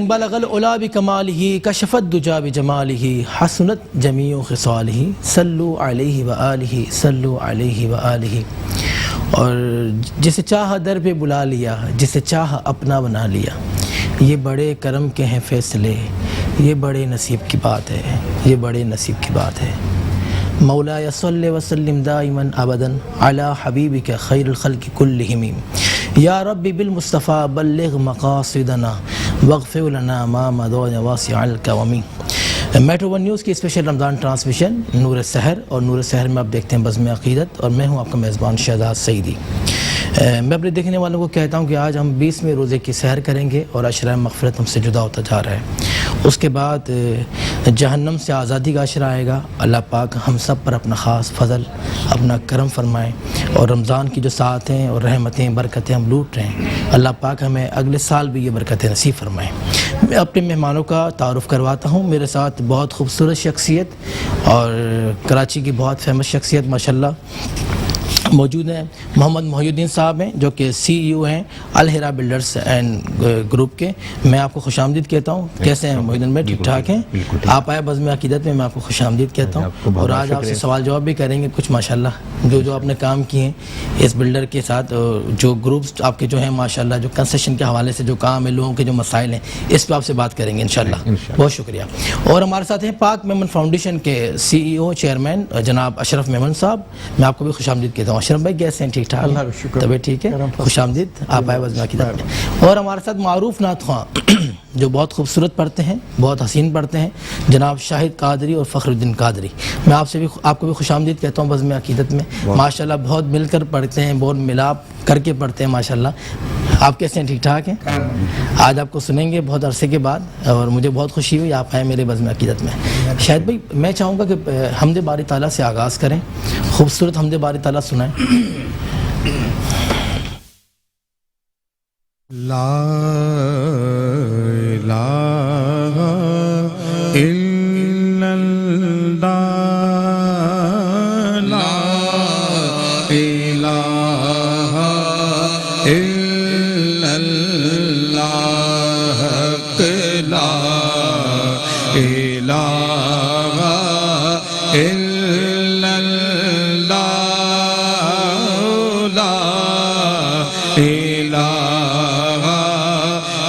بلغ العلا بکمالہ کشف الدجا بجمالہ حسنت جمیع خصالہ صلو علیہ وآلہ صلو علیہ وآلہ۔ اور جسے چاہا در پہ بلا لیا، جسے چاہا اپنا بنا لیا، یہ بڑے کرم کے ہیں فیصلے، یہ بڑے نصیب کی بات ہے، یہ بڑے نصیب کی بات ہے۔ مولایا صلی وسلم دائما ابدا علی حبیبک خیر الخلق کلہم، یا رب بالمصطفیٰ بلغ مقاصدنا واغفر لنا ما مضى واسع الکرم۔ میٹرو ون نیوز کی اسپیشل رمضان ٹرانسمیشن نور سحر، اور نور سحر میں آپ دیکھتے ہیں بزم عقیدت، اور میں ہوں آپ کا میزبان شہزاد سعیدی۔ میں اپنے دیکھنے والوں کو کہتا ہوں کہ آج ہم 20ویں روزے کی سحر کریں گے، اور عشرہ مغفرت ہم سے جدا ہوتا جا رہا ہے۔ اس کے بعد جہنم سے آزادی کا عشرہ آئے گا۔ اللہ پاک ہم سب پر اپنا خاص فضل، اپنا کرم فرمائیں، اور رمضان کی جو ساعتیں اور رحمتیں برکتیں ہم لوٹ رہے ہیں، اللہ پاک ہمیں اگلے سال بھی یہ برکتیں نصیب فرمائیں۔ میں اپنے مہمانوں کا تعارف کرواتا ہوں۔ میرے ساتھ بہت خوبصورت شخصیت اور کراچی کی بہت فیمس شخصیت ماشاءاللہ موجود ہیں۔ محمد محی الدین صاحب ہیں، جو کہ سی ای او ہیں الہرا بلڈرز اینڈ گروپ کے۔ میں آپ کو خوش آمدید کہتا ہوں۔ کیسے ہیں محی الدین بھائی؟ ٹھیک ٹھاک ہیں؟ آپ آئے بزم عقیدت میں آپ کو خوش آمدید کہتا ہوں، اور آج آپ سے سوال جواب بھی کریں گے کچھ ماشاءاللہ جو آپ نے کام کیے ہیں اس بلڈر کے ساتھ، جو گروپس آپ کے جو ہیں ماشاءاللہ، جو کنسٹرکشن کے حوالے سے جو کام ہے، لوگوں کے جو مسائل ہیں، اس پہ آپ سے بات کریں گے انشاءاللہ۔ بہت شکریہ۔ اور ہمارے ساتھ ہیں پاک میمن فاؤنڈیشن کے سی ای او چیئرمین جناب اشرف میمن صاحب۔ میں آپ کو بھی خوش آمدید کہتا ہوں۔ اشرف بھائی کیسے ہیں؟ ٹھیک ٹھاک؟ اللہ کا شکر، طبیعت ٹھیک ہے؟ خوش آمدید، آپ آئے بزم عقیدت میں۔ اور ہمارے ساتھ معروف نعت خواں جو بہت خوبصورت پڑھتے ہیں، بہت حسین پڑھتے ہیں، جناب شاہد قادری اور فخر الدین قادری۔ میں آپ کو بھی خوش آمدید کہتا ہوں بزم عقیدت میں۔ ماشاءاللہ بہت مل کر پڑھتے ہیں، بہت ملاپ کر کے پڑھتے ہیں ماشاءاللہ۔ آپ کیسے ہیں؟ ٹھیک ٹھاک ہیں؟ آج آپ کو سنیں گے بہت عرصے کے بعد، اور مجھے بہت خوشی ہوئی آپ آئے میرے بزم عقیدت میں۔ شاہد بھائی میں چاہوں گا کہ حمد باری تعالیٰ سے آغاز کریں، خوبصورت حمد باری تعالیٰ سنائیں۔ لا الہ الا اللہ، لا الہ الا اللہ، لا الہ الا اللہ، لا الہ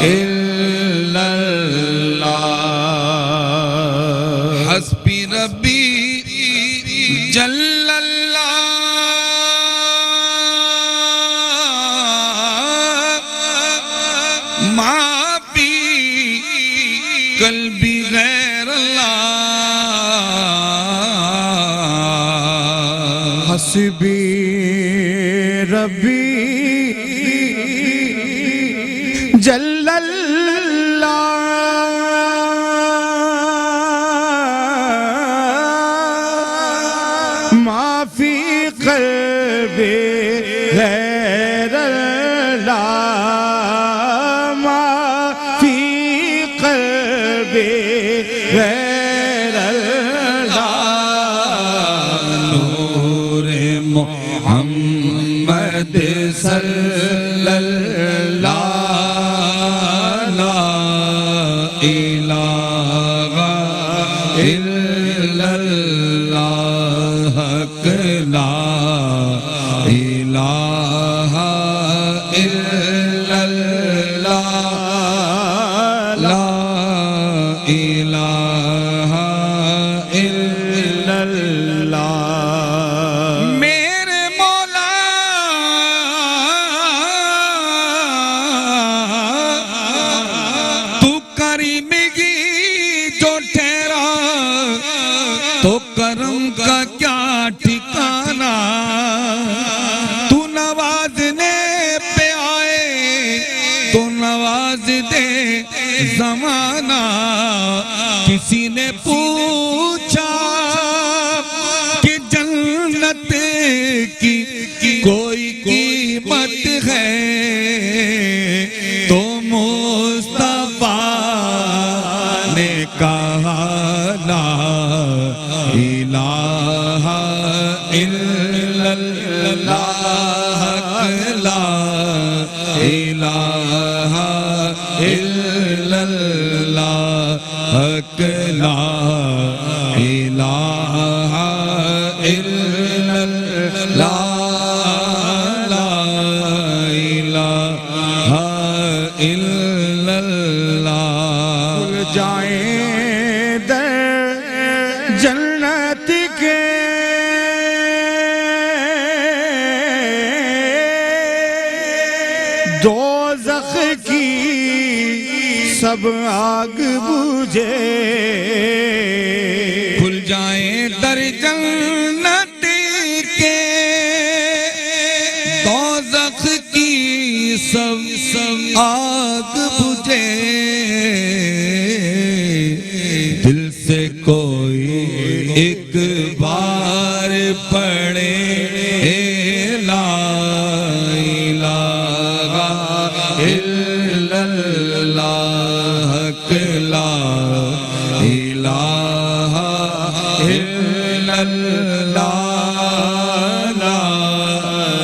الا اللہ، حسبی ربی جل اللہ، ما فی قلبی غیر اللہ، حسبی ربی جل اللہ، ما فی قلبی غیر اللہ، ما فی قلبی غیر اللہ، نور محمد صلی اللہ، لا الہ الا اللہ، لا الہ الا اللہ، لا الہ الا اللہ، میرے مولا تو کریمگی جو ٹھہرا، تو کرم کا کیا ٹھکانا، تو نوازنے پہ آئے تو نواز دے زمانہ، کسی نے پوچھا کہ جنت کی کوئی قیمت ہے، تو مصطفیٰ نے کہا لا الہ الا اللہ، لا الہ إلا الله حق لا إله إلا الله لا إله إلا الله کھل جائیں در جنت کے دوزخ کی سب آگ بجھے کھل جائیں در جنت کے دوزخ کی سب آگ بجھے دل سے کوئی ایک بار پڑھے لا الہ الا اللہ حق لا الہ الا اللہ لا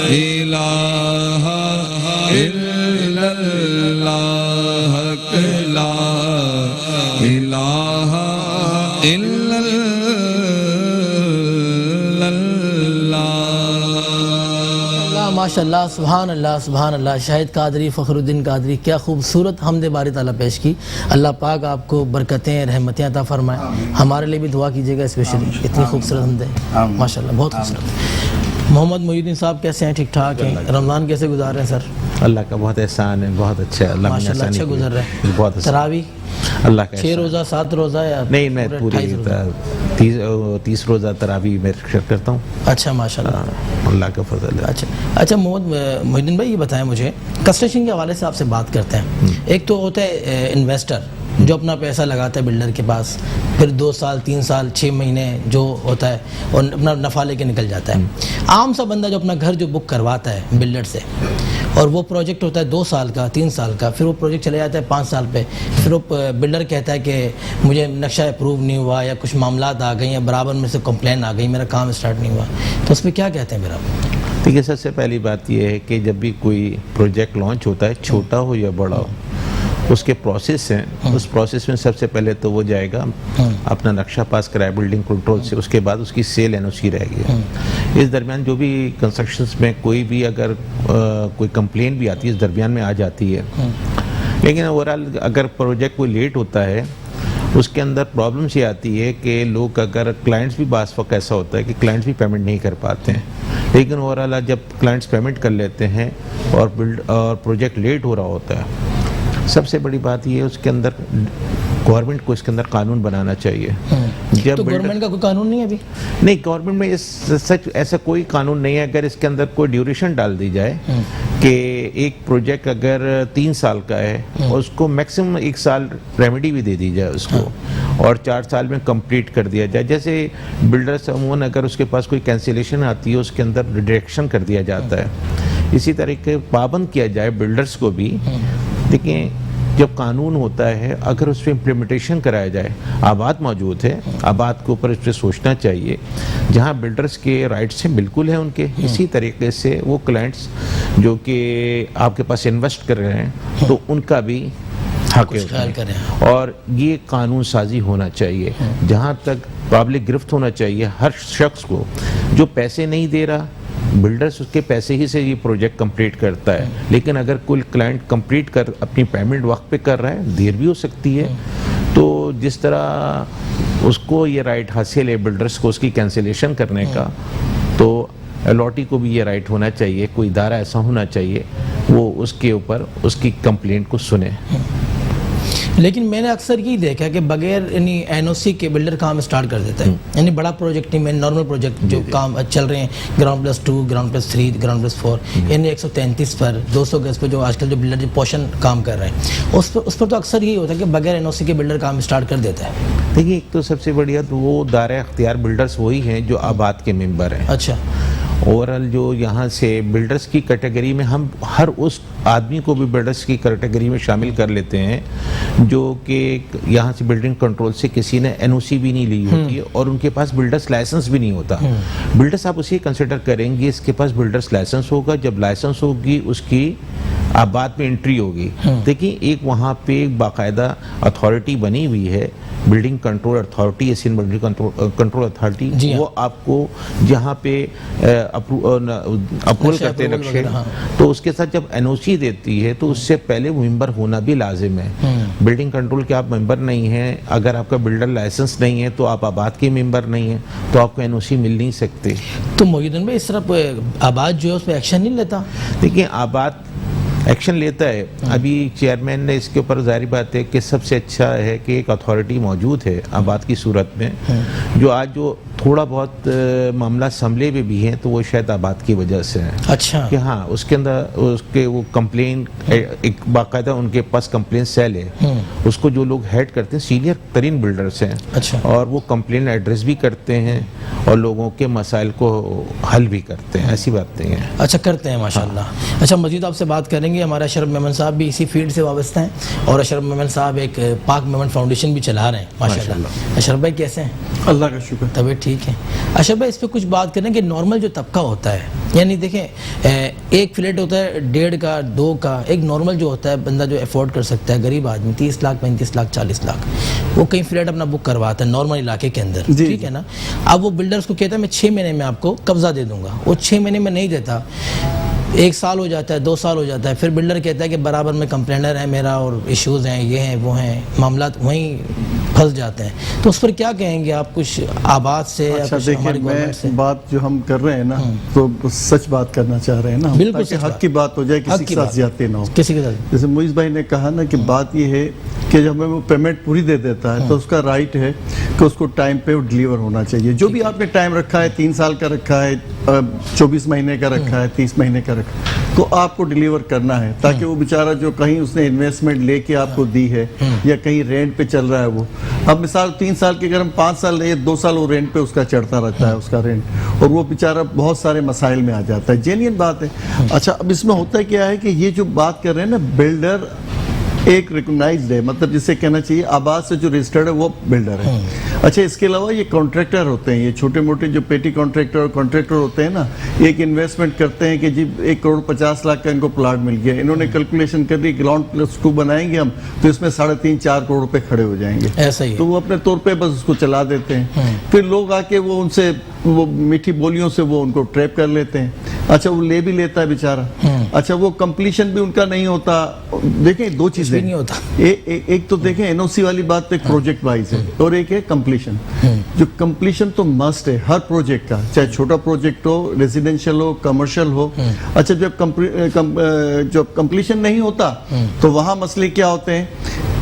الہ الا اللہ حق لا الہ الا اللہ. ماشاء اللہ سبحان اللہ سبحان اللہ. شاہد قادری فخر الدین قادری کیا خوبصورت حمد باری تعالیٰ پیش کی. اللہ پاک آپ کو برکتیں رحمتیں عطا فرمائے. ہمارے لیے بھی دعا کیجیے گا اسپیشلی. اتنی خوبصورت حمد ہے ماشاء اللہ, بہت خوبصورت. محمد محی الدین صاحب کیسے ہیں؟ ٹھیک ٹھاک ہیں. رمضان کیسے گزار رہے ہیں سر؟ اللہ کا بہت احسان ہے, بہت اچھا ہے. اللہ ماشاء اللہ اچھا گزر رہا ہے. بہت اچھا. تراویح اللہ کا 6 روزہ 7 روزہ یا نہیں, میں پوری 30 روزہ تراویح میں شرکت کرتا ہوں. اچھا ماشاء اللہ, اللہ کا فضل ہے. اچھا محمد محی الدین بھائی یہ بتائیں مجھے, کنسٹرکشن کے حوالے سے آپ سے بات کرتے ہیں. ایک تو ہوتا ہے انویسٹر جو اپنا پیسہ لگاتا ہے بلڈر کے پاس, پھر 2 سال 3 سال 6 مہینے جو ہوتا ہے اور اپنا نفع لے کے نکل جاتا ہے. عام سا بندہ جو اپنا گھر جو بک کرواتا ہے بلڈر سے, اور وہ پروجیکٹ ہوتا ہے 2 سال کا 3 سال کا, پھر وہ پروجیکٹ چلے جاتا ہے 5 سال پہ, پھر وہ بلڈر کہتا ہے کہ مجھے نقشہ اپروو نہیں ہوا یا کچھ معاملات آ گئی یا برابر میں سے کمپلین آ گئی, میرا کام اسٹارٹ نہیں ہوا, تو اس پہ کیا کہتے ہیں پھر آپ؟ دیکھیے, سب سے پہلی بات یہ ہے کہ جب بھی کوئی پروجیکٹ لانچ ہوتا ہے, چھوٹا ہو یا بڑا ہو, اس کے پروسیس ہیں. اس پروسیس میں سب سے پہلے تو وہ جائے گا اپنا نقشہ پاس کرائے بلڈنگ کنٹرول سے, اس کے بعد اس کی سیل NOC رہے گی. اس درمیان جو بھی کنسٹرکشنز میں کوئی بھی اگر کوئی کمپلین بھی آتی ہے اس درمیان میں آ جاتی ہے. لیکن اوورال اگر پروجیکٹ کوئی لیٹ ہوتا ہے اس کے اندر پرابلمس یہ آتی ہے کہ لوگ اگر کلائنٹس بھی بعض وقت ایسا ہوتا ہے کہ کلائنٹس بھی پیمنٹ نہیں کر پاتے ہیں. لیکن اوورال جب کلائنٹس پیمنٹ کر لیتے ہیں اور پروجیکٹ لیٹ ہو رہا ہوتا ہے, سب سے بڑی بات یہ ہے اس کے اندر گورنمنٹ کو اس کے اندر قانون بنانا چاہیے. تو گورنمنٹ کا کوئی قانون نہیں ہے ابھی؟ نہیں, گورنمنٹ میں سچ ایسا کوئی قانون نہیں ہے. اگر اس کے اندر کوئی ڈیوریشن ڈال دی جائے کہ ایک پروجیکٹ اگر 3 سال کا ہے اور اس کو میکسیمم 1 سال ریمیڈی بھی دے دی جائے اس کو, اور 4 سال میں کمپلیٹ کر دیا جائے. جیسے بلڈرس عموماً اگر اس کے پاس کوئی کینسلیشن آتی ہے اس کے اندر ریڈکشن کر دیا جاتا ہے. اسی طریقے پابند کیا جائے بلڈرس کو بھی. دیکھیں, جب قانون ہوتا ہے اگر اس پہ امپلیمنٹیشن کرایا جائے, آباد موجود ہے, آباد کے اوپر اس پہ سوچنا چاہیے. جہاں بلڈرز کے رائٹس ہیں بالکل ہیں ان کے, اسی طریقے سے وہ کلائنٹس جو کہ آپ کے پاس انویسٹ کر رہے ہیں تو ان کا بھی حق ہے. اور یہ قانون سازی ہونا چاہیے. جہاں تک پبلک گرفت ہونا چاہیے ہر شخص کو جو پیسے نہیں دے رہا, بلڈرز اس کے پیسے ہی سے یہ پروجیکٹ کمپلیٹ کرتا ہے. لیکن اگر کوئی کلائنٹ کمپلیٹ کر اپنی پیمنٹ وقت پہ کر رہا ہے, دیر بھی ہو سکتی ہے, تو جس طرح اس کو یہ رائٹ حاصل ہے بلڈرز کو اس کی کینسلیشن کرنے کا, تو الاٹی کو بھی یہ رائٹ ہونا چاہیے. کوئی ادارہ ایسا ہونا چاہیے وہ اس کے اوپر اس کی کمپلینٹ کو سنے. لیکن میں نے اکثر یہی دیکھا کہ بغیر یعنی NOC کے بلڈر کام اسٹارٹ کر دیتا ہے. یعنی بڑا پروجیکٹ نہیں, میں نارمل پروجیکٹ جو کام چل رہے ہیں ground plus 2 ground plus 3 ground plus 4, یعنی 133 پر 200 گز پہ جو آج کل جو بلڈر جو پورشن کام کر رہے ہیں اس پر تو اکثر یہی ہوتا ہے کہ بغیر NOC کے بلڈر کام اسٹارٹ کر دیتا ہے. دیکھیے, ایک تو سب سے بڑھیا تو وہ دائرہ اختیار بلڈرز وہی ہیں جو آباد کے ممبر ہیں. اچھا, اوورال جو یہاں سے بلڈرز کی کیٹیگری میں ہم ہر اس آدمی کو بھی بلڈرز کی کیٹیگری میں شامل کر لیتے ہیں جو کہ یہاں سے بلڈنگ کنٹرول سے کسی نے NOC بھی نہیں لی ہوتی ہے اور ان کے پاس بلڈرز لائسنس بھی نہیں ہوتا. بلڈرز آپ اسی کنسیڈر کریں گے, اس کے پاس بلڈرز لائسنس ہوگا, جب لائسنس ہوگی اس کی آباد میں انٹری ہوگی، دیکھیں ایک وہاں پہ ایک باقاعدہ اتھارٹی بنی ہوئی ہے، building control authority, Asian building control authority, جی ہاں، وہ آپ کو جہاں پہ اپروول کرتے ہیں نقشے، ہاں، تو اس کے ساتھ جب این او سی دیتی ہے تو اس سے پہلے وہ ممبر ہونا بھی لازم ہے۔ بلڈنگ کنٹرول کے آپ ممبر نہیں ہیں، اگر آپ کا بلڈر لائسنس نہیں ہے تو آپ آباد کے ممبر نہیں ہیں، تو آپ کو این او سی مل نہیں سکتے۔ تو محی بھائی اس طرح آباد جو ہے اس پہ ایکشن نہیں لیتا؟ دیکھیں آباد ایکشن لیتا ہے، ابھی چیئرمین نے اس کے اوپر ظاہری بات ہے کہ سب سے اچھا ہے کہ ایک اتھارٹی موجود ہے آباد کی صورت میں، جو آج جو تھوڑا بہت معاملہ سنبھلے میں بھی ہیں تو وہ شاید آباد کی وجہ سے ہے۔ اچھا، کہ ہاں اس کے اندر اس کے وہ کمپلین ایک باقاعدہ ان کے پاس کمپلین سیل ہے، اس کو جو لوگ ہیڈ کرتے ہیں سینئر ترین بلڈرز ہیں، اچھا، اور وہ کمپلین ایڈریس بھی کرتے ہیں اور لوگوں کے مسائل کو حل بھی کرتے ہیں، ایسی باتیں ہیں۔ اچھا کرتے ہیں ماشاءاللہ۔ اچھا مزید آپ سے بات کریں گے، ہمارے اشرف میمن صاحب بھی اسی فیلڈ سے وابستہ ہیں، اور اشرف میمن صاحب ایک پاک میمن فاؤنڈیشن بھی چلا رہے ہیں ماشاءاللہ۔ اشرف بھائی کیسے ہیں؟ اللہ کا شکر۔ طبیعت ٹھیک ہے؟ اشرف بھائی اس پہ کچھ بات کریں کہ نارمل جو طبقہ ہوتا ہے، یعنی دیکھیں ایک فلیٹ ہوتا ہے 1.5 کا 2 کا، ایک نارمل جو ہوتا ہے بندہ جو افورڈ کر سکتا ہے، غریب آدمی 30 لاکھ 35 لاکھ 40 لاکھ، وہ کئی فلیٹ اپنا بک کرواتا ہے نارمل علاقے کے اندر، ٹھیک ہے نا؟ اب وہ بلڈر اس کو کہتا ہے میں 6 مہینے میں آپ کو قبضہ دے دوں گا، وہ 6 مہینے میں نہیں دیتا، 1 سال ہو جاتا ہے، 2 سال ہو جاتا ہے، پھر بلڈر کہتا ہے کہ برابر میں کمپلینر ہے میرا اور ایشوز ہیں، یہ ہیں وہ ہیں، معاملات وہیں پھنس جاتے ہیں، تو اس پر کیا کہیں گے آپ؟ کچھ آباد سے یا اچھا کچھ دیکھیں، ہماری گورنمنٹ سے؟ میں بات جو ہم کر رہے ہیں نا تو سچ بات کرنا چاہ رہے ہیں نا، بالکل تاکہ سچ حق بات، کی بات ہو جائے، حق کسی کی کے ساتھ بات، زیادتی نہ ہو۔ کسی کے ساتھ جیسے معیز بھائی نے کہا نا کہ بات یہ ہے کہ جب ہمیں وہ پیمنٹ پوری دے دیتا ہے تو اس کا رائٹ ہے کہ اس کو ٹائم پہ ڈیلیور ہونا چاہیے، جو بھی آپ نے ٹائم رکھا ہے، 3 سال کا رکھا ہے، 24 مہینے کا رکھا ہے، 30 مہینے کا رکھا ہے، تو آپ کو ڈیلیور کرنا ہے، تاکہ وہ بیچارہ جو کہیں اس نے انویسٹمنٹ لے کے آپ کو دی ہے یا کہیں رینٹ پہ چل رہا ہے، وہ اب مثال 3 سال کے اگر ہم 5 سال لیں، 2 سال وہ رینٹ پہ اس کا چڑھتا رہتا ہے اس کا رینٹ، اور وہ بیچارہ بہت سارے مسائل میں آ جاتا ہے، جینین بات ہے۔ اچھا اب اس میں ہوتا کیا ہے کہ یہ جو بات کر رہے ہیں نا بلڈر ایک ریکگنائزڈ ہے، مطلب جسے کہنا چاہیے آباد سے جو رجسٹرڈ ہے وہ بلڈر ہے۔ اچھا اس کے علاوہ یہ کانٹریکٹر ہوتے ہیں، یہ چھوٹے موٹے جو پیٹی کانٹریکٹر اور کانٹریکٹر ہوتے ہیں نا، ایک انویسٹمنٹ کرتے ہیں کہ جی 1.50 کروڑ کا ان کو پلاٹ مل گیا، انہوں نے کیلکولیشن کر دی گراؤنڈ پلس 2 بنائیں گے ہم تو اس میں 3.5-4 کروڑ روپے کھڑے ہو جائیں گے، ایسا ہی تو وہ اپنے طور پہ بس اس کو چلا دیتے ہیں، پھر لوگ آ کے وہ ان سے وہ میٹھی بولیوں سے وہ ان کو ٹریپ کر لیتے ہیں۔ اچھا وہ لے بھی لیتا ہے بیچارہ، اچھا وہ کمپلیشن بھی ان کا نہیں ہوتا۔ دیکھیں 2 چیزیں نہیں ہوتا، ایک تو دیکھیں این او سی والی بات تو ایک پروجیکٹ وائز ہے، اور ایک ہے کمپلیشن۔ جو کمپلیشن تو مسٹ ہے ہر پروجیکٹ کا، چاہے چھوٹا پروجیکٹ ہو، ریزیڈینشل ہو، کمرشل ہو۔ اچھا جب کمپلیشن نہیں ہوتا تو وہاں مسئلے کیا ہوتے ہیں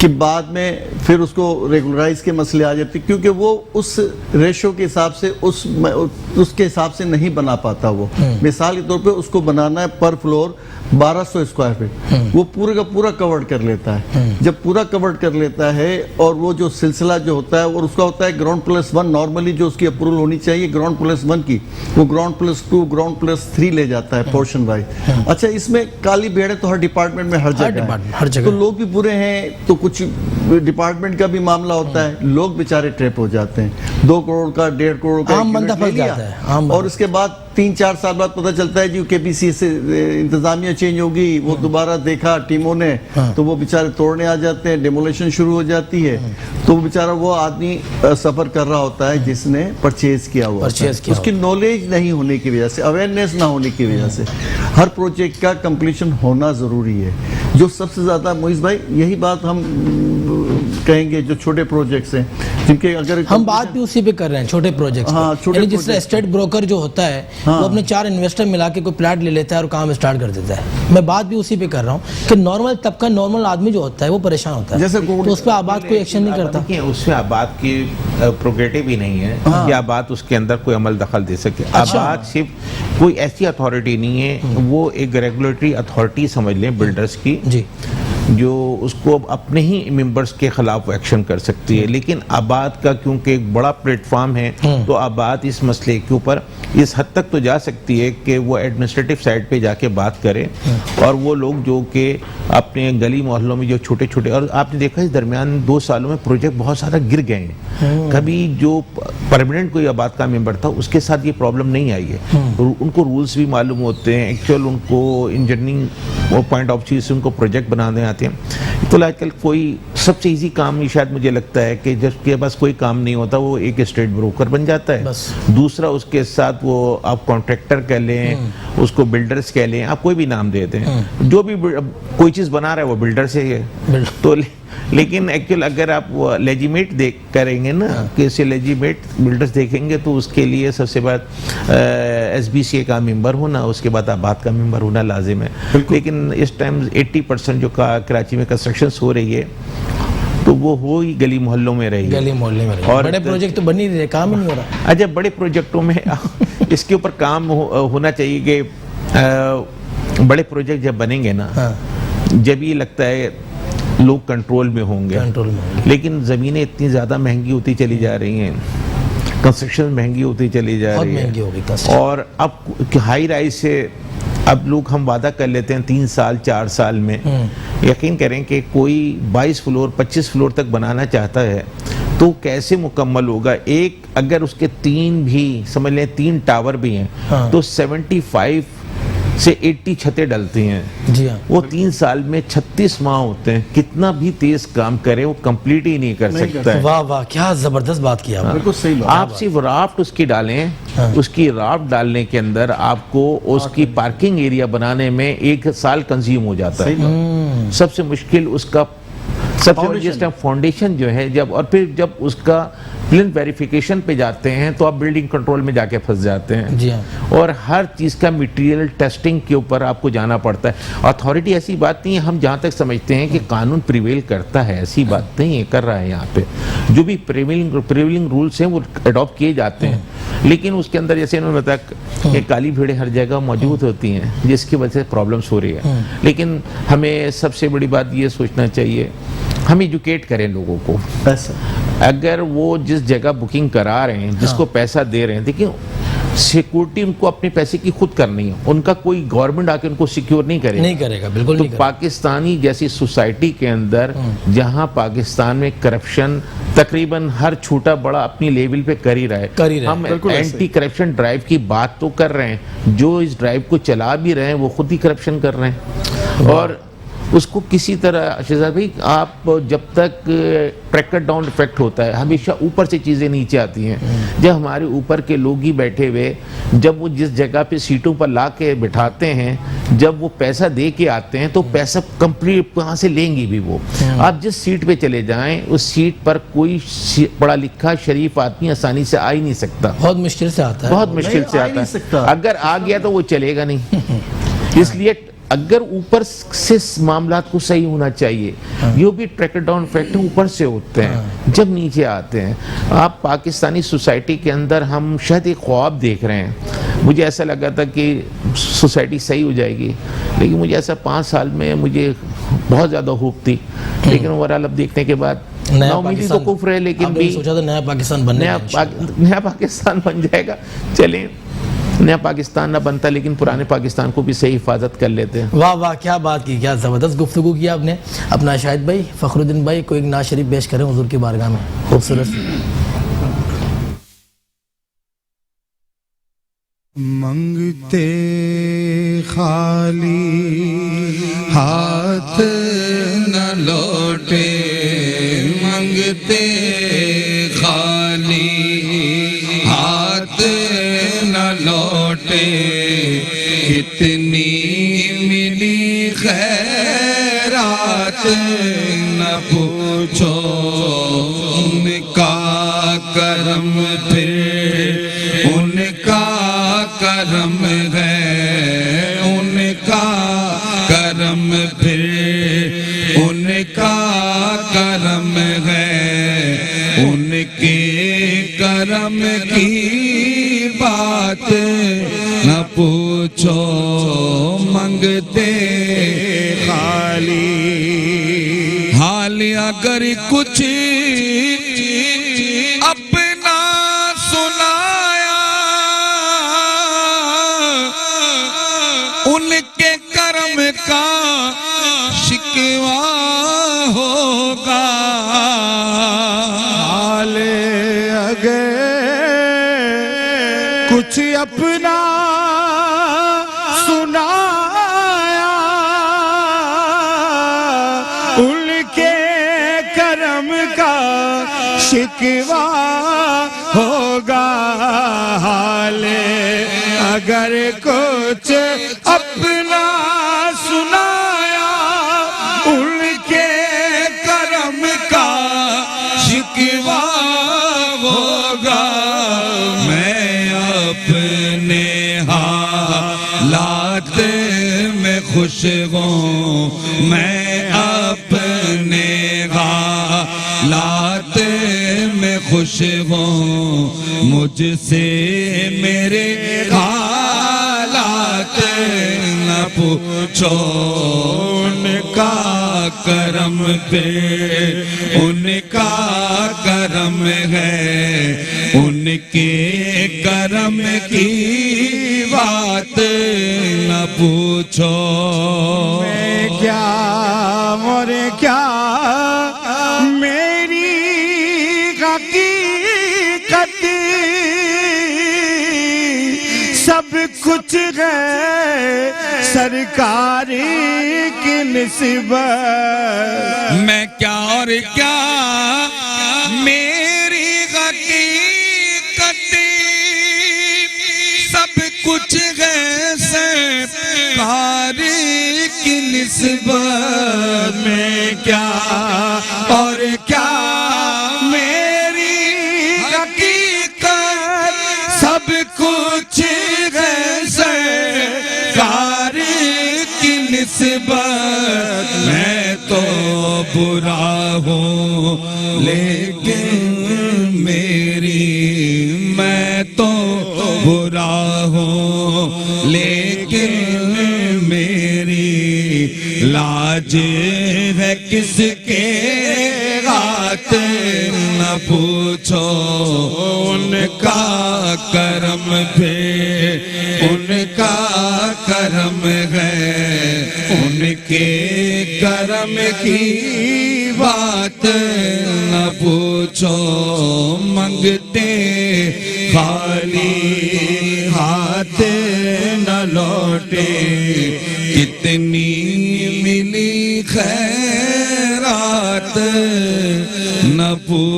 کہ بعد میں پھر اس کو ریگولرائز کے مسئلے آ جاتے ہیں، کیونکہ وہ اس ریشو کے حساب سے اس کے حساب سے نہیں بنا پاتا۔ وہ مثال کے طور پہ اس کو بنانا ہے پر فلور 1200 اسکوائر فٹ، وہ پورے کا پورا کورڈ کر لیتا ہے۔ جب پورا کورڈ کر لیتا ہے اور وہ جو سلسلہ جو ہوتا ہے اور اس کا ہوتا ہے گراؤنڈ پلس 1، نارملی جو اس کی اپروول ہونی چاہیے گراؤنڈ پلس 1 کی، وہ گراؤنڈ پلس 2 گراؤنڈ پلس 3 لے جاتا ہے پورشن وائز۔ اچھا اس میں کالی بھیڑ ہے تو ہر ڈپارٹمنٹ میں ہر جگہ، تو لوگ بھی برے ہیں تو کچھ ڈپارٹمنٹ کا بھی معاملہ ہوتا ہے، لوگ بیچارے ٹریپ ہو جاتے ہیں، 2 کروڑ کا 1.5 کروڑ کا عام بندہ پھنس جاتا ہے، اور اس کے بعد 3-4 سال بعد پتہ چلتا ہے جی کے پی سی سے انتظامیہ چینج ہوگی، وہ دوبارہ دیکھا ٹیموں نے تو وہ بیچارے توڑنے آ جاتے ہیں، ڈیمولیشن شروع ہو جاتی ہے، تو وہ بیچارہ وہ آدمی سفر کر رہا ہوتا ہے جس نے پرچیز کیا ہوا، اس کی نالج نہیں ہونے کی وجہ سے، اویئرنیس نہ ہونے کی وجہ سے۔ ہر پروجیکٹ کا کمپلیشن ہونا ضروری ہے۔ جو سب سے زیادہ معیز بھائی یہی بات ہم کہیں گے جو چھوٹے پروجیکٹس ہیں، جن کے اگر ہم بات بھی اسی پہ کر رہے ہیں چھوٹے پروجیکٹس، یعنی جس طرح اسٹیٹ بروکر جو ہوتا ہے وہ اپنے 4 انویسٹر ملا کے کوئی پلاٹ لے لیتا ہے اور کام اسٹارٹ کر دیتا ہے۔ میں بات بھی اسی پہ کر رہا ہوں کہ نارمل طبقہ، نارمل آدمی جو ہوتا ہے وہ پریشان ہوتا ہے، تو اس پہ آباد کوئی ایکشن نہیں کرتا۔ اس میں آباد کی پروگریٹو بھی نہیں ہے کہ آباد اس کے اندر کوئی عمل دخل دے سکے۔ آباد صرف کوئی ایسی اتھارٹی نہیں ہے، وہ ایک ریگولیٹری اتھارٹی سمجھ لیں بلڈرز کی، جو اس کو اپنے ہی ممبرس کے خلاف ایکشن کر سکتی ہے. لیکن آباد کا کیونکہ ایک بڑا پلیٹ فارم ہے تو آباد اس مسئلے کے اوپر اس حد تک تو جا سکتی ہے کہ وہ ایڈمنسٹریٹو سائڈ پہ جا کے بات کرے, اور وہ لوگ جو کہ اپنے گلی محلوں میں جو چھوٹے چھوٹے, اور آپ نے دیکھا اس درمیان 2 سالوں میں پروجیکٹ بہت زیادہ گر گئے ہیں. کبھی جو پرماننٹ کوئی آباد کا ممبر تھا اس کے ساتھ یہ پرابلم نہیں آئی ہے. ان کو رولز بھی معلوم ہوتے ہیں, ایکچوئل ان کو انجینئرنگ پوائنٹ آف ویو سے ان کو پروجیکٹ بنانے آتے ہیں. تو آج کل کوئی سب سے ایزی کام یہ شاید مجھے لگتا ہے کہ جس کے پاس کوئی کام نہیں ہوتا وہ ایک اسٹیٹ بروکر بن جاتا ہے. دوسرا اس کے ساتھ وہ آپ کانٹریکٹر کہہ لیں, اس کو بلڈرز کہہ لیں, آپ کوئی بھی نام دے دیں, جو بھی کوئی چیز بنا رہا ہے وہ بلڈر سے ہی ہے. تو لیکن ایکچوئل اگر آپ لیجیمیٹ کریں گے نا, کیسے لیجیمیٹ بلڈرز دیکھیں گے تو اس کے لیے سب سے بعد ایس بی سی اے کا ممبر ہونا, اس کے بعد آباد کا ممبر ہونا لازم ہے. لیکن اس ٹائم 80% جو کراچی میں کنسٹرکشنز ہو رہی ہے تو وہ ہو ہی گلی محلوں میں رہی ہے, گلی محلے میں. اور بڑے پروجیکٹ تو بن ہی نہیں رہے, کام ہی نہیں ہو رہا. اچھا, بڑے پروجیکٹوں میں اس کے اوپر کام ہونا چاہیے کہ بڑے پروجیکٹ جب بنیں گے نا, جب یہ لگتا ہے لوگ کنٹرول میں ہوں گے. لیکن زمینیں اتنی زیادہ مہنگی ہوتی چلی جا رہی ہیں, کنسٹرکشن مہنگی ہوتی چلی جا رہی ہے, اور اب ہائی رائز سے اب لوگ ہم وعدہ کر لیتے ہیں 3 سال 4 سال میں. یقین کریں کہ کوئی 22 فلور 25 فلور تک بنانا چاہتا ہے تو کیسے مکمل ہوگا. ایک اگر اس کے 3 بھی سمجھ لیں 3 ٹاور بھی ہیں تو 75 سے 80 چھتیں ڈلتی ہیں. جی ہاں, وہ 3 سال میں 36 ماہ ہوتے ہیں. کتنا بھی تیز کام کرے وہ کمپلیٹ ہی نہیں کر سکتا ہے. واہ واہ, کیا زبردست بات کیا آپ. بالکل صحیح بات. آپ صرف رافٹ اس کی ڈالیں, اس کی رافٹ ڈالنے کے اندر آپ کو اس کی پارکنگ ایریا بنانے میں 1 سال کنزیوم ہو جاتا ہے. سب سے مشکل اس کا سب سے فاؤنڈیشن جو ہے جب, اور پھر جب اس کا پلن ویریفیکیشن پہ جاتے ہیں تو آپ بلڈنگ کنٹرول میں جا کے پھنس جاتے ہیں. جی ہاں, اور ہر چیز کا میٹیریل ٹیسٹنگ کے اوپر آپ کو جانا پڑتا ہے. اتھارٹی ایسی بات نہیں ہے, ہم جہاں تک سمجھتے ہیں کہ قانون پریویل کرتا ہے, ایسی بات نہیں ہے, کر رہا ہے. یہاں پہ جو بھی پریویلنگ رولز ہیں وہ اڈاپٹ کیے جاتے ہیں, لیکن اس کے اندر جیسے انہوں نے بتایا کہ کالی بھیڑیں ہر جگہ موجود ہوتی ہیں جس کی وجہ سے پرابلمس ہو رہی ہے. لیکن ہمیں سب سے بڑی بات یہ سوچنا چاہیے, ہم ایجوکیٹ کریں لوگوں کو. اگر وہ جس جگہ بکنگ کرا رہے ہیں, جس کو پیسہ دے رہے ہیں, دیکھیں سیکورٹی ان کو اپنے پیسے کی خود کرنی ہے, ان کا کوئی گورنمنٹ آ کے ان کو سیکیور نہیں کرے گا. بالکل. تو پاکستانی جیسی سوسائٹی کے اندر جہاں پاکستان میں کرپشن تقریباً ہر چھوٹا بڑا اپنی لیول پہ کر ہی رہا ہے. ہم اینٹی کرپشن ڈرائیو کی بات تو کر رہے ہیں, جو اس ڈرائیو کو چلا بھی رہے ہیں وہ خود ہی کرپشن کر رہے ہیں. اور اس کو کسی طرح شہزاد بھائی, آپ جب تک ٹریکر ڈاؤن افیکٹ ہوتا ہے, ہمیشہ اوپر سے چیزیں نیچے آتی ہیں. جب ہمارے اوپر کے لوگ ہی بیٹھے ہوئے, جب وہ جس جگہ پہ سیٹوں پر لا کے بٹھاتے ہیں, جب وہ پیسہ دے کے آتے ہیں تو پیسہ کمپلیٹ کہاں سے لیں گے بھی وہ. آپ جس سیٹ پہ چلے جائیں اس سیٹ پر کوئی پڑھا لکھا شریف آدمی آسانی سے آ ہی نہیں سکتا. بہت مشکل سے آتا ہے, بہت مشکل سے آتا ہے. اگر آ گیا تو وہ چلے گا نہیں. اس لیے اگر اوپر سے معاملات کو صحیح ہونا چاہیے, یہ بھی ٹریکر ڈاؤن افیکٹ اوپر سے ہوتے ہیں جب نیچے آتے ہیں. آپ پاکستانی سوسائٹی کے اندر ہم شاید ایک خواب دیکھ رہے ہیں. مجھے ایسا لگا تھا کہ سوسائٹی صحیح ہو جائے گی, لیکن مجھے ایسا 5 سال میں مجھے بہت زیادہ ہوپ تھی, لیکن اوورآل اب دیکھنے کے بعد نیا امیدی تو کفر ہے, لیکن بھی سوچا تھا نیا پاکستان بن جائے گا. چلیں نیا پاکستان نہ بنتا لیکن پرانے پاکستان کو بھی صحیح حفاظت کر لیتے ہیں. واہ واہ, کیا بات کی, کیا زبردست گفتگو کیا آپ نے. اپنا شاہد بھائی, فخر الدین بھائی, کوئی ایک نعت شریف پیش کریں حضور کی بارگاہ میں, خوبصورت. منگتے خالی ہاتھ نہ لوٹے, منگتے خالی ہاتھ نہ لوٹے, کتنی ملی خیرات نہ پوچھو, ان کا کرم پھر ان کا کرم ہے, ان کا کرم پھر ان کا کرم ہے, ان کے کرم کی بات نہ پوچھو, منگتے خالی حال اگر کچھ اپنا سنایا ان کے کرم کا شکوہ ہوگا حال اگر کچھ اپنا سنایا ان کے کرم کا شکوہ ہوگا حال اگر کچھ اپنا سنایا ان کے کرم کا شکوہ ہوگا میں اپنے حالات میں خوش ہوں میں اپنے حالات میں خوش ہوں مجھ سے میرے حالات نہ پوچھو ان کا کرم پہ ان کا کرم ہے ان کے کرم کی بات نہ پوچھو میں کیا اور کیا میری حقیقت سب کچھ ہے سرکار کی نسبت میں کیا اور کیا میری حقیقت سب کچھ ہے سرکار کی نسبت میں کیا اور کیا میری حقیقت سب کچھ ہے سرکار کی نسبت میں تو برا ہوں لیکن میری میں تو برا ہوں لیکن میری لاج ہے کس کے ہاتھ نہ پوچھو ان کا کرم پہ ان کا کرم ہے ان کے کرم کی بات نہ پوچھو منگتے خالی ہاتھ نہ لوٹے کتنی ملی خیرات نہ پوچھو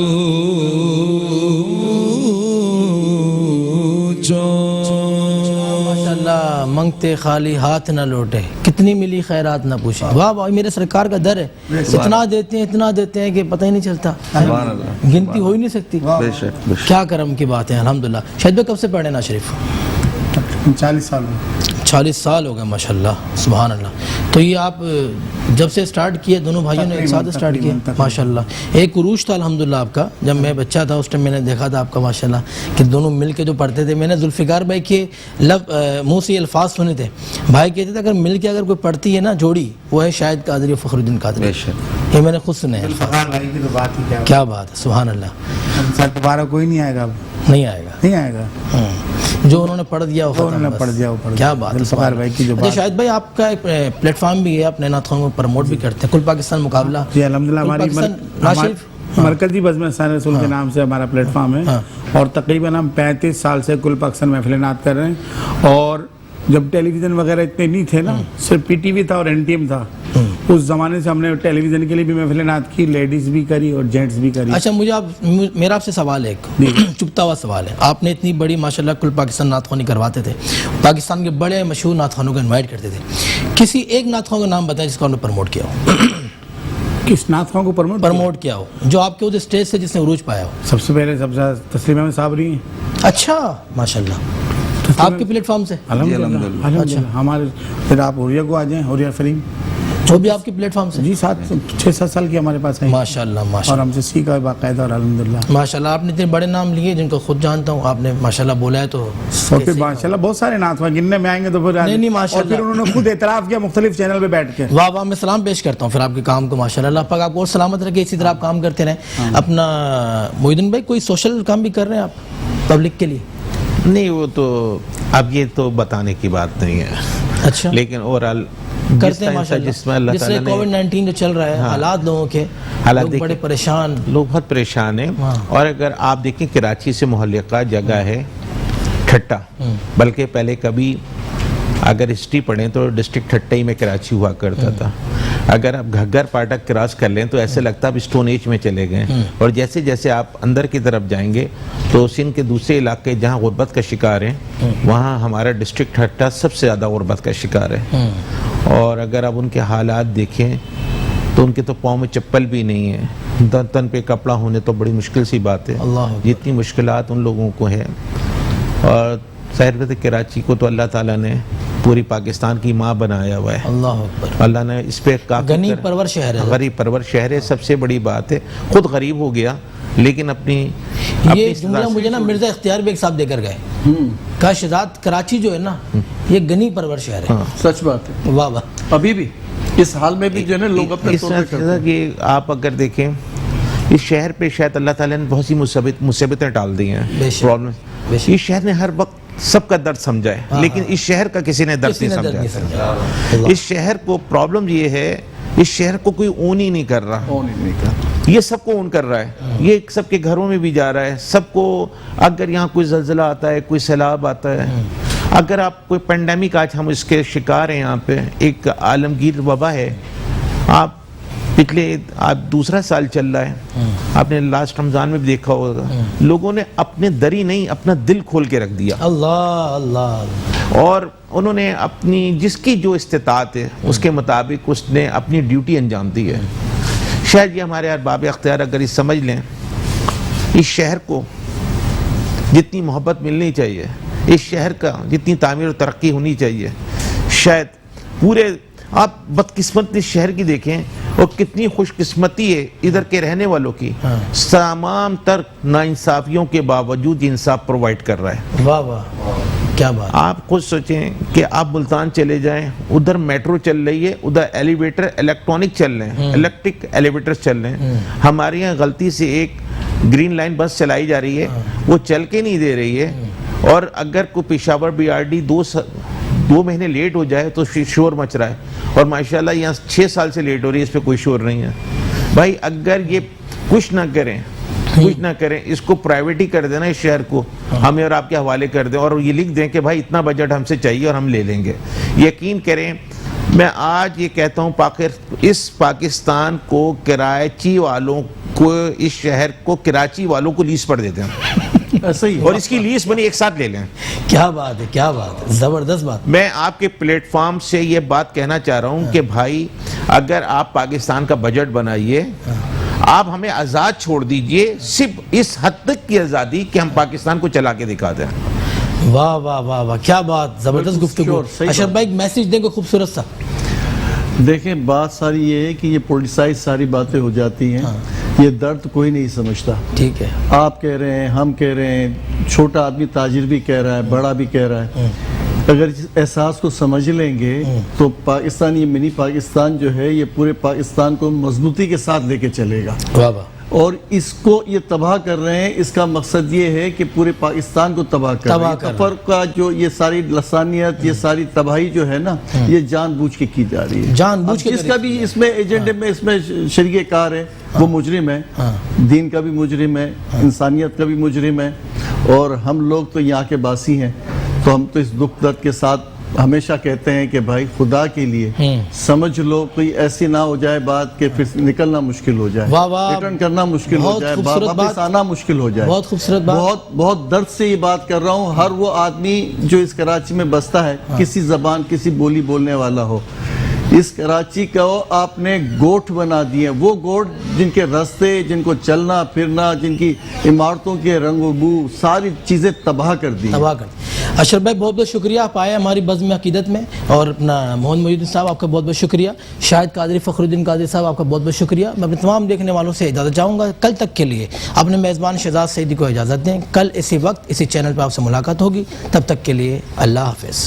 ماشاءاللہ منگتے خالی ہاتھ نہ لوٹے کتنی ملی خیرات نہ پوچھیں واہ واہ میرے سرکار کا در ہے اتنا دیتے ہیں کہ پتہ ہی نہیں چلتا گنتی ہو ہی نہیں سکتی کیا کرم کی بات ہے الحمدللہ شاید بھائی کب سے پڑھے نا شریف 40 سال 40 سال ہو گئے ماشاءاللہ سبحان اللہ تو یہ آپ جب سے سٹارٹ کیے دونوں بھائیوں نے ایک ساتھ سٹارٹ کیا ماشاءاللہ ایک عروج تھا الحمدللہ آپ کا جب میں بچہ تھا اس ٹائم میں نے دیکھا تھا آپ کا ماشاءاللہ کہ دونوں مل کے جو پڑھتے تھے میں نے ذوالفقار بھائی کے منہ سے یہ الفاظ سنے تھے بھائی کہتے تھے اگر مل کے اگر کوئی پڑھتی ہے نا جوڑی وہ ہے شاہد قادری اور فخر الدین قادری یہ میں نے خود سنے ہیں کیا بات ہے سبحان اللہ دوبارہ کوئی نہیں آئے گا نہیں آئے گا جو انہوں نے پڑھ دیا کیا بات ہے شاہد بھائی آپ کا ایک پلیٹ فارم بھی ہے آپ نعت خوانوں کو پروموٹ بھی کرتے ہیں کل پاکستان مقابلہ جی الحمدللہ ہماری مرکزی بزم ثانیہ رسول کے نام سے ہمارا پلیٹ فارم ہے اور تقریباً ہم 35 سال سے کل پاکستان محفل نعت کر رہے ہیں اور جب ٹیلی ویژن وغیرہ اتنے نہیں تھے نا صرف پی ٹی وی تھا اور این ٹی ایم تھا اس زمانے سے ہم نے ٹیلی ویژن کے لیے بھی محفل نعت کی لیڈیز بھی کری اور جینٹس بھی کری اچھا میرا آپ سے سوال ہے ایک چپتا ہوا سوال ہے آپ نے اتنی بڑی ماشاءاللہ کل پاکستان نعت خوانی کرواتے تھے پاکستان کے بڑے مشہور نعت خوانوں کو انوائٹ کرتے تھے کسی ایک نعت خوان کا نام بتائیں جس کو آپ نے پروموٹ کیا ہو کس نعت خوان کو پروموٹ کیا ہو جو آپ کے اس اسٹیج سے جس نے عروج پایا ہو سب سے پہلے سب سے تسلیم احمد صاحب رہی ہیں اچھا ماشاءاللہ آپ کے پلیٹ فارم سے الحمدللہ ہمارے پھر آپ حوریہ کو آ جائیں حوریہ فریم وہ بھی آپ کی پلیٹ فارم سے؟ جی 6-7 سال کی ہمارے پاس ہے ماشاء اللہ ماشاء اور اللہ ہم سے سیکھا ہے باقاعدہ اور الحمدللہ. ماشاء اللہ. آپ نے اتنے بڑے نام لیے جن کو خود جانتا ہوں, آپ نے ماشاء اللہ بولا ہے تو اور پھر ماشاء اللہ بہت سارے نعت خواہ گننے میں آئیں گے تو پھر نہیں ماشاء اور پھر اللہ. انہوں نے خود اعتراف کیا مختلف چینل پہ بیٹھ کے. واہ واہ. میں سلام پیش کرتا ہوں پھر آپ کے کام کو ماشاء اللہ. اللہ پاک آپ کو اور سلامت رکھے, اسی طرح آپ کام کرتے رہیں. اپنا محی الدین بھائی کوئی سوشل کام بھی کر رہے ہیں آپ پبلک کے لیے؟ نہیں وہ تو اب یہ تو بتانے کی بات نہیں ہے. اچھا لیکن اوورآل کرتے ہیں ماشاء اللہ. جس طرح کووڈ-19 جو چل رہا ہے, حالات لوگوں کے, لوگ بڑے پریشان, لوگ بہت پریشان ہیں. اور اگر آپ دیکھیں کراچی سے محلقہ جگہ ہے ٹھٹا, بلکہ پہلے کبھی اگر ہسٹری پڑھیں تو ڈسٹرکٹ ٹھٹا ہی میں کراچی ہوا کرتا تھا. اگر آپ گھگر پاٹک کراس کر لیں تو ایسے لگتا ہے آپ اسٹون ایج میں چلے گئے. اور جیسے جیسے آپ اندر کی طرف جائیں گے تو سندھ کے دوسرے علاقے جہاں غربت کا شکار ہیں, وہاں ہمارا ڈسٹرکٹ ٹھٹا سب سے زیادہ غربت کا شکار ہے. اور اگر آپ ان کے حالات دیکھیں تو ان کے تو پاؤں میں چپل بھی نہیں ہے, تن پہ کپڑا ہونے تو بڑی مشکل سی بات ہے. جتنی مشکلات ان لوگوں کو ہے. اور ظاہر کراچی کو تو اللہ تعالیٰ نے پوری پاکستان کی ماں بنایا ہوا ہے. اللہ اکبر. اللہ نے اس پہ غنی پرور شہر ہے, غریب پرور شہر ہے. سب سے بڑی بات ہے خود غریب ہو گیا لیکن اپنی یہ جملہ مجھے نا مرزا اختیار بیگ صاحب دے کر گئے, کہا شہزاد کراچی جو ہے نا یہ غنی پرور شہر ہے. سچ بات ہے. واہ واہ. ابھی بھی اس حال میں بھی جو ہے نا لوگ اپنے طور پہ کرتے ہیں. کہ آپ اگر دیکھیں اس شہر پہ شاید اللہ تعالیٰ نے بہت سی مصیبتیں ڈال دی ہیں, پرابلم. اس شہر نے ہر وقت سب کا درد سمجھا ہے لیکن اس شہر کا کسی نے درد نہیں سمجھا. اس شہر کو پرابلم یہ ہے, اس شہر کو کوئی اون ہی نہیں کر رہا. یہ سب کو اون کر رہا ہے, یہ سب کے گھروں میں بھی جا رہا ہے. سب کو اگر یہاں کوئی زلزلہ آتا ہے, کوئی سیلاب آتا ہے, اگر آپ کوئی پینڈیمک, آج ہم اس کے شکار ہیں, یہاں پہ ایک عالمگیر وبا ہے. آپ پچھلے دوسرا سال چل رہا ہے, آپ نے لاسٹ رمضان میں بھی دیکھا ہوگا, لوگوں نے اپنے دری نہیں اپنا دل کھول کے رکھ دیا. اللہ اللہ. اور انہوں نے اپنی جس کی جو استطاعت ہے اس کے مطابق اس نے اپنی ڈیوٹی انجام دی ہے. شاید یہ ہمارے ارباب اختیار اگر یہ سمجھ لیں, اس شہر کو جتنی محبت ملنی چاہیے, اس شہر کا جتنی تعمیر و ترقی ہونی چاہیے, شاید پورے آپ بدقسمت اس شہر کی دیکھیں اور کتنی خوش قسمتی ہے ادھر کے رہنے والوں کی. تمام تر ناانصافیوں کے باوجود انصاف پرووائڈ کر رہا ہے. واہ واہ کیا بات. آپ خود سوچیں کہ آپ ملتان چلے جائیں, ادھر میٹرو چل رہی ہے, ادھر ایلیویٹر الیکٹرانک چل رہے ہیں, الیکٹرک ایلیویٹر چل رہے ہیں. ہمارے یہاں غلطی سے ایک گرین لائن بس چلائی جا رہی ہے, وہ چل کے نہیں دے رہی ہے. اور اگر کوئی پشاور BRD 2 مہینے لیٹ ہو جائے تو شور مچ رہا ہے. اور ماشاءاللہ یہاں 6 سال سے لیٹ ہو رہی ہے, اس پہ کوئی شور نہیں ہے. بھائی اگر یہ کچھ نہ کریں, اس کو پرائیویٹی کر دینا, اس شہر کو ہمیں اور آپ کے حوالے کر دیں اور یہ لکھ دیں کہ بھائی اتنا بجٹ ہم سے چاہیے اور ہم لے لیں گے. یقین کریں, میں آج یہ کہتا ہوں اس پاکستان کو کراچی والوں کو, اس شہر کو کراچی والوں کو لیز پر دیتے ہیں ایسا ہی, اور اس کی لیز بنی ایک ساتھ لے لیں. کیا بات ہے, کیا بات ہے, زبردست بات. میں آپ کے پلیٹ فارم سے یہ بات کہنا چاہ رہا ہوں کہ بھائی اگر آپ پاکستان کا بجٹ بنائیے, آپ ہمیں آزاد چھوڑ دیجئے, صرف اس حد تک کی آزادی کہ ہم پاکستان کو چلا کے دکھا دیں. واہ واہ واہ واہ کیا بات, زبردست گفتگو. اشرف بھائی ایک میسیج دیں کوئی خوبصورت سا. دیکھیں بات ساری یہ ہے کہ یہ پولیٹیسائز ساری باتیں ہو جاتی ہیں, یہ درد کوئی نہیں سمجھتا. ٹھیک ہے, آپ کہہ رہے ہیں, ہم کہہ رہے ہیں, چھوٹا آدمی تاجر بھی کہہ رہا ہے, بڑا بھی کہہ رہا ہے. اگر اس احساس کو سمجھ لیں گے تو پاکستان, یہ منی پاکستان جو ہے, یہ پورے پاکستان کو مضبوطی کے ساتھ لے کے چلے گا. واہ واہ. اور اس کو یہ تباہ کر رہے ہیں, اس کا مقصد یہ ہے کہ پورے پاکستان کو تباہ کر رہے ہیں. تفرق کا جو یہ ساری لسانیت, یہ ساری تباہی جو ہے نا, یہ جان بوجھ کے کی جا رہی ہے. جان بوجھ کے, جس کا بھی اس میں ایجنڈے میں اس میں شریک کار ہے وہ مجرم ہے, دین کا بھی مجرم ہے, انسانیت کا بھی مجرم ہے. اور ہم لوگ تو یہاں کے باسی ہیں, تو ہم تو اس دکھ درد کے ساتھ ہمیشہ کہتے ہیں کہ بھائی خدا کے لیے سمجھ لو, کوئی ایسی نہ ہو جائے بات کہ پھر نکلنا مشکل ہو جائے, ریٹرن کرنا مشکل ہو جائے, واپس آنا مشکل ہو جائے. بہت خوبصورت بات. بہت درد سے یہ بات کر رہا ہوں. ہر وہ آدمی جو اس کراچی میں بستا ہے, کسی زبان کسی بولی بولنے والا ہو, اس کراچی کو آپ نے گوٹھ بنا دیے، وہ گوٹھ جن کے راستے، جن کو چلنا پھرنا، جن کی عمارتوں کے رنگ و بو ساری چیزیں تباہ کر دی. اشرف بھائی بہت بہت شکریہ، آپ آئے ہماری بزم عقیدت میں، اور اپنا محمد محی الدین صاحب آپ کا بہت بہت شکریہ، شاہد قادری فخر الدین قادری صاحب آپ کا بہت بہت شکریہ. میں اپنے تمام دیکھنے والوں سے اجازت چاہوں گا. کل تک کے لیے اپنے میزبان شہزاد سعیدی کو اجازت دیں. کل اسی وقت اسی چینل پہ آپ سے ملاقات ہوگی. تب تک کے لیے اللہ حافظ.